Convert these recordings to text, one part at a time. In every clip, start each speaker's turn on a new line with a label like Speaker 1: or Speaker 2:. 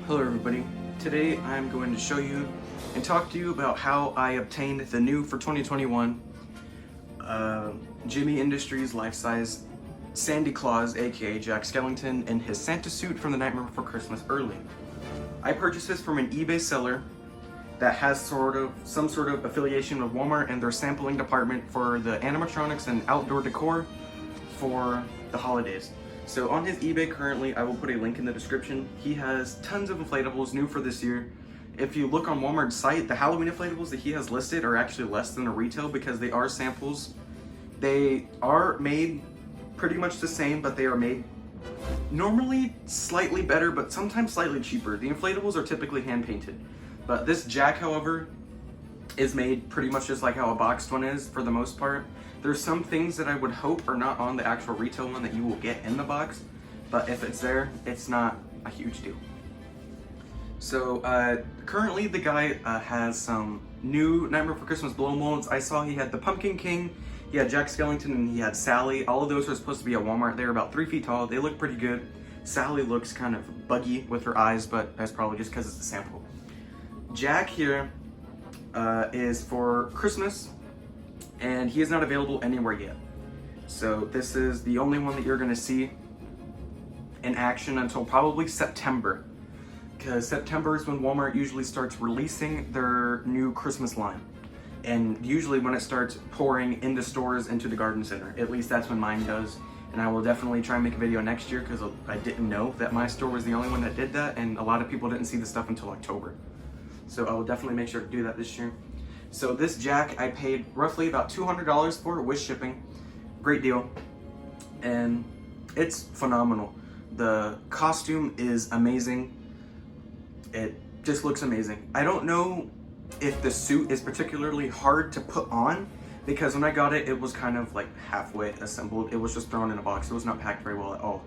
Speaker 1: Hello everybody. Today I'm going to show you and talk to you about how I obtained the new for 2021 Gemmy Industries life-size Sandy Claus aka Jack Skellington in his Santa suit from the Nightmare Before Christmas early. I purchased this from an eBay seller that has some sort of affiliation with Walmart and their sampling department for the animatronics and outdoor decor for the holidays. So on his eBay currently, I will put a link in the description. He has tons of inflatables new for this year. If you look on Walmart's site, the Halloween inflatables that he has listed are actually less than the retail because they are samples. They are made pretty much the same, but they are made normally slightly better, but sometimes slightly cheaper. The inflatables are typically hand painted. But this Jack, however, is made pretty much just like how a boxed one is for the most part. There's some things that I would hope are not on the actual retail one that you will get in the box, but if it's there, it's not a huge deal. So currently the guy has some new Nightmare Before Christmas blow molds. I saw he had the Pumpkin King, he had Jack Skellington, and he had Sally. All of those are supposed to be at Walmart. They're about 3 feet tall. They look pretty good. Sally looks kind of buggy with her eyes, but that's probably just because it's a sample. Jack here is for Christmas, and he is not available anywhere yet. So this is the only one that you're gonna see in action until probably September, because September is when Walmart usually starts releasing their new Christmas line. And usually when it starts pouring into stores, into the garden center, at least that's when mine does. And I will definitely try and make a video next year because I didn't know that my store was the only one that did that, and a lot of people didn't see the stuff until October. So I will definitely make sure to do that this year. So this Jack, I paid roughly about $200 for with shipping. Great deal. And it's phenomenal. The costume is amazing. It just looks amazing. I don't know if the suit is particularly hard to put on, because when I got it, it was kind of like halfway assembled. It was just thrown in a box. It was not packed very well at all.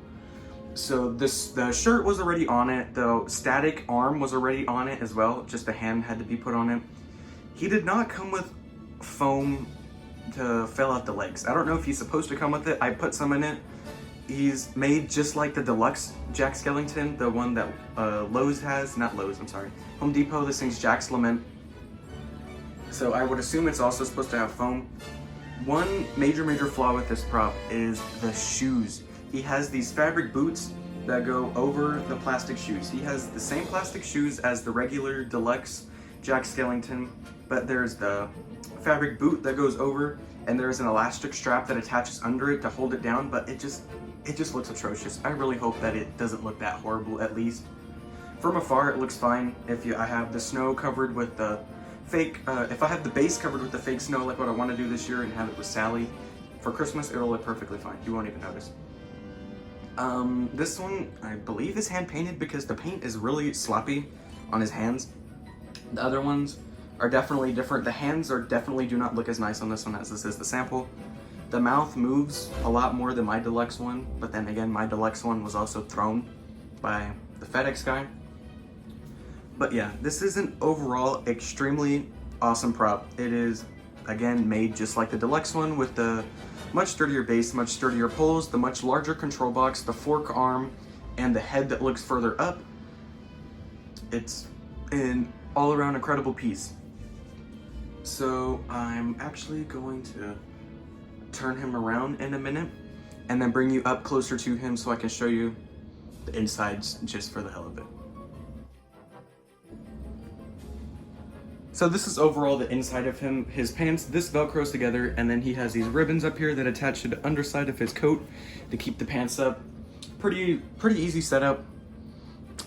Speaker 1: So the shirt was already on it. The static arm was already on it as well. Just the hand had to be put on it. He did not come with foam to fill out the legs. I don't know if he's supposed to come with it. I put some in it. He's made just like the deluxe Jack Skellington, the one that Lowe's has. Not Lowe's, I'm sorry. Home Depot. This thing's Jack's Lament. So I would assume it's also supposed to have foam. One major flaw with this prop is the shoes. He has these fabric boots that go over the plastic shoes. He has the same plastic shoes as the regular deluxe Jack Skellington, but there's the fabric boot that goes over, and there's an elastic strap that attaches under it to hold it down, but it just looks atrocious. I really hope that it doesn't look that horrible, at least. From afar, it looks fine. I have the snow covered with the fake, if I have the base covered with the fake snow like what I want to do this year and have it with Sally for Christmas, it'll look perfectly fine. You won't even notice. This one, I believe, is hand painted because the paint is really sloppy on his hands. The other ones are definitely different. The hands do not look as nice on this one as this is the sample. The mouth moves a lot more than my deluxe one, but then again, my deluxe one was also thrown by the FedEx guy. But yeah, this is an overall extremely awesome prop. It is, again, made just like the deluxe one with the much sturdier base, much sturdier poles, the much larger control box, the fork arm, and the head that looks further up. It's an all-around incredible piece. So I'm actually going to turn him around in a minute and then bring you up closer to him so I can show you the insides just for the hell of it. So this is overall the inside of him. His pants, this velcros together, and then he has these ribbons up here that attach to the underside of his coat to keep the pants up. Pretty easy setup.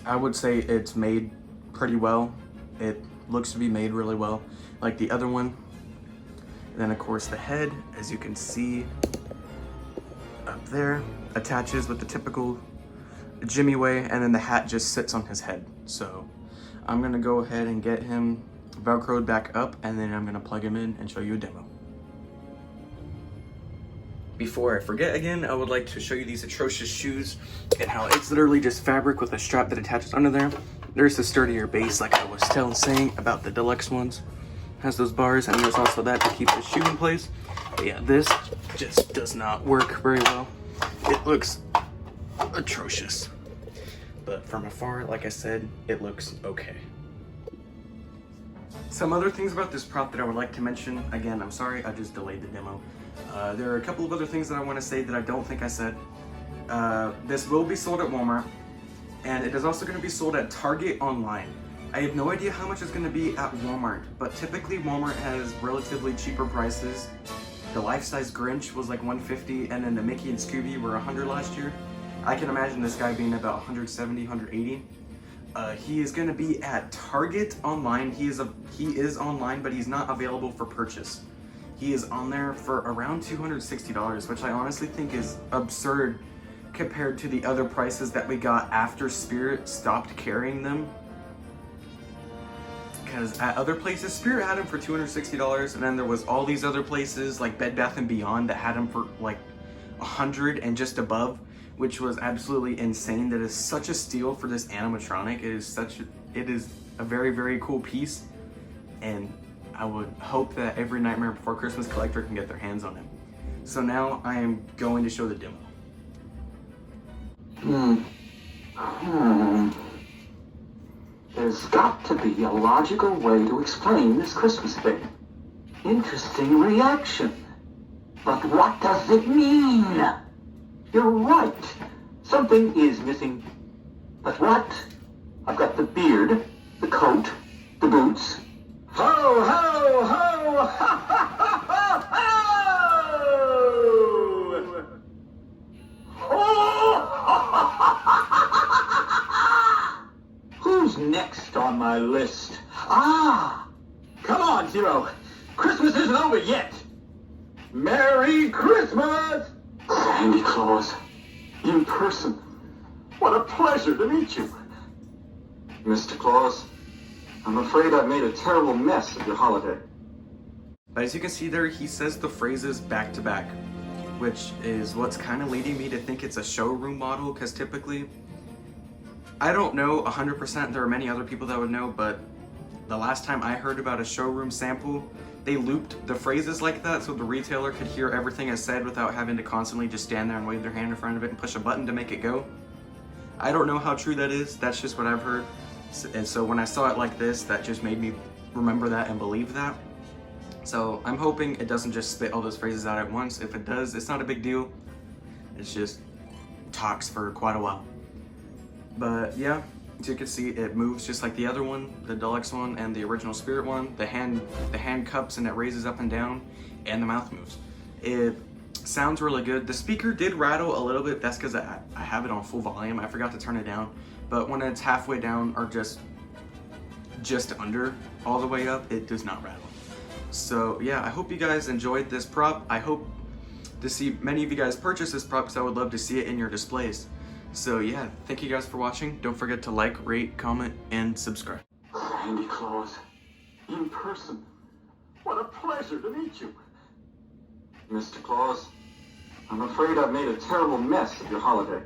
Speaker 1: I would say it's made pretty well. It looks to be made really well, like the other one. And then of course the head, as you can see up there, attaches with the typical Gemmy way, and then the hat just sits on his head. So I'm gonna go ahead and get him velcroed back up, and then I'm gonna plug him in and show you a demo. Before I forget again, I would like to show you these atrocious shoes and how it's literally just fabric with a strap that attaches under there. There's the sturdier base like I was saying about the deluxe ones. Has those bars, and there's also that to keep the shoe in place. But yeah, this just does not work very well. It looks atrocious. but from afar, like I said, it looks okay. Some other things about this prop that I would like to mention. Again, I'm sorry, I just delayed the demo. There are a couple of other things that I want to say that I don't think I said. This will be sold at Walmart, and it is also going to be sold at Target online. I have no idea how much it's going to be at Walmart, but typically Walmart has relatively cheaper prices. The life-size Grinch was like $150, and then the Mickey and Scooby were $100 last year. I can imagine this guy being about $170, $180. He is going to be at Target online. He is online, but he's not available for purchase. He is on there for around $260, which I honestly think is absurd compared to the other prices that we got after Spirit stopped carrying them. Because at other places, Spirit had him for $260, and then there was all these other places like Bed Bath & Beyond that had him for like $100 and just above, which was absolutely insane. That is such a steal for this animatronic. It is a very, very cool piece, and I would hope that every Nightmare Before Christmas collector can get their hands on him. So now I am going to show the demo.
Speaker 2: There's got to be a logical way to explain this Christmas thing. Interesting reaction. But what does it mean? You're right. Something is missing. But what? I've got the beard, the coat, the boots. Ho, ho, ho! Ha, ha, ha, ha, ho! Who's next on my list? Ah! Come on, Zero. Christmas isn't over yet. Merry Christmas! Sandy Claus, in person. What a pleasure to meet you. Mr. Claus, I'm afraid I've made a terrible mess of your holiday.
Speaker 1: But as you can see there, he says the phrases back to back, which is what's kind of leading me to think it's a showroom model, because typically, I don't know 100%, there are many other people that would know, but the last time I heard about a showroom sample, they looped the phrases like that so the retailer could hear everything I said without having to constantly just stand there and wave their hand in front of it and push a button to make it go. I don't know how true that is, that's just what I've heard. And so when I saw it like this, that just made me remember that and believe that. So I'm hoping it doesn't just spit all those phrases out at once. If it does, it's not a big deal. It's just talks for quite a while. But yeah, as you can see, it moves just like the other one, the deluxe one and the original Spirit one. The hand cups and it raises up and down, and the mouth moves. It sounds really good. The speaker did rattle a little bit. That's because I have it on full volume. I forgot to turn it down. But when it's halfway down or just under all the way up, it does not rattle. So yeah, I hope you guys enjoyed this prop. I hope to see many of you guys purchase this prop, because I would love to see it in your displays. So yeah, thank you guys for watching. Don't forget to like, rate, comment, and subscribe.
Speaker 2: Sandy Claus, in person. What a pleasure to meet you. Mr. Claus, I'm afraid I've made a terrible mess of your holiday.